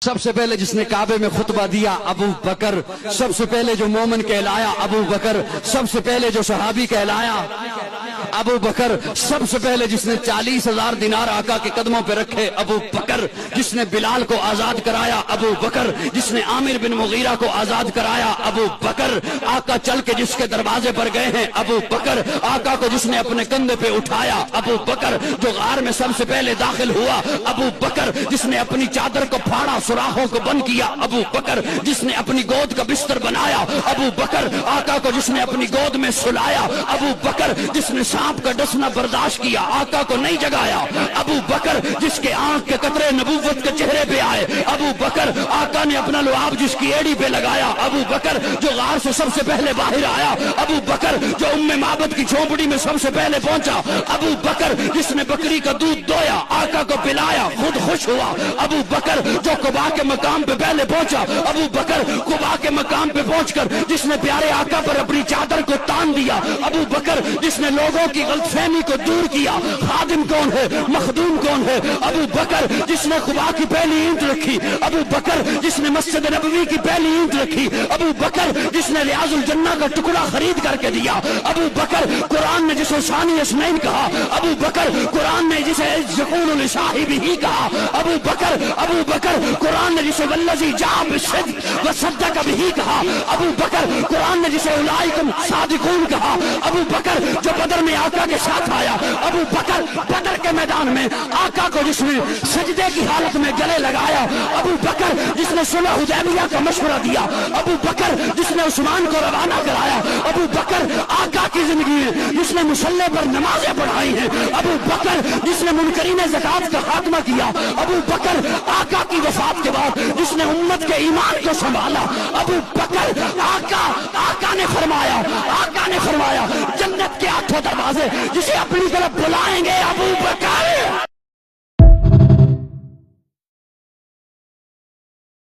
سب سے پہلے جس نے کعبے میں خطبہ دیا ابو بکر، سب سے پہلے جو مومن کہلایا ابو بکر، سب سے پہلے جو صحابی کہلایا ابو بکر، سب سے پہلے جس نے 40,000 دینار آقا کے قدموں پہ رکھے ابو بکر، جس نے بلال کو آزاد کرایا ابو بکر، جس نے عامر بن مغیرہ کو آزاد کرایا ابو بکر، آقا چل کے جس کے دروازے پر گئے ہیں ابو بکر، آقا کو جس نے اپنے کندھے پہ اٹھایا ابو بکر، جو غار میں سب سے پہلے داخل ہوا ابو بکر، جس نے اپنی چادر کو پھاڑا سوراخوں کو بند کیا ابو بکر، جس نے اپنی گود کا بستر بنایا ابو بکر، آقا کو جس نے اپنی گود میں سلایا ابو بکر، جس نے سانپ کا ڈسنا برداشت کیا آقا کو نہیں جگایا ابو بکر، جس کے آنکھ کے قطرے نبوت کے چہرے پہ آئے ابو بکر، آقا نے اپنا لعاب جس کی ایڑی پہ لگایا ابو بکر، جو غار سے سب سے پہلے باہر آیا ابو بکر، جو ام معبد کی جھونپڑی میں سب سے پہلے پہنچا ابو بکر، جس نے بکری کا دودھ دویا آقا کو پلایا خود خوش ہوا ابو بکر، جو قباء کے مقام پہ پہلے پہنچا ابو بکر، قباء کے مقام پہ پہنچ کر جس نے پیارے آقا پر اپنی چادر کو تان دیا ابو بکر، جس نے لوگوں کی غلط فہمی کو دور کیا خادم کون ہے مخدوم کون ہے ابو بکر، جس نے قباء کی پہلی اینٹ رکھی ابو بکر، جس نے مسجد نبوی کی پہلی اینٹ رکھی ابو بکر، جس نے ریاض الجنہ کا ٹکڑا خرید کر کے دیا ابو بکر، قرآن نے جسے ثانی اسنین کہا ابو بکر، قرآن نے جسے یقول لصاحبہ کہا ابو بکر، قرآن نے جسے والذی جاء بالصدق وصدق بہ کہا ابو بکر، قرآن نے جسے اولئک صادقون کہا ابو بکر، جو بدر میں آقا کے ساتھ آیا ابو بکر، بدر کے میدان میں آقا کو جس نے سجدے کی حالت میں گلے لگایا ابو بکر، جس نے صلح حدیبیہ کا مشورہ دیا ابو بکر، جس نے عثمان کو روانہ کرایا ابو بکر، آقا کی زندگی میں جس نے مصلی پر نمازیں پڑھائی ہیں ابو بکر، جس نے منکرین زکات کا خاتمہ کیا ابو بکر، آقا کی وفات کے بعد جس نے امت کے ایمان کو سنبھالا ابو بکر، آقا نے فرمایا جنت کے 8 دروازے جسے اپنی طرف بلائیں گے ابو بکر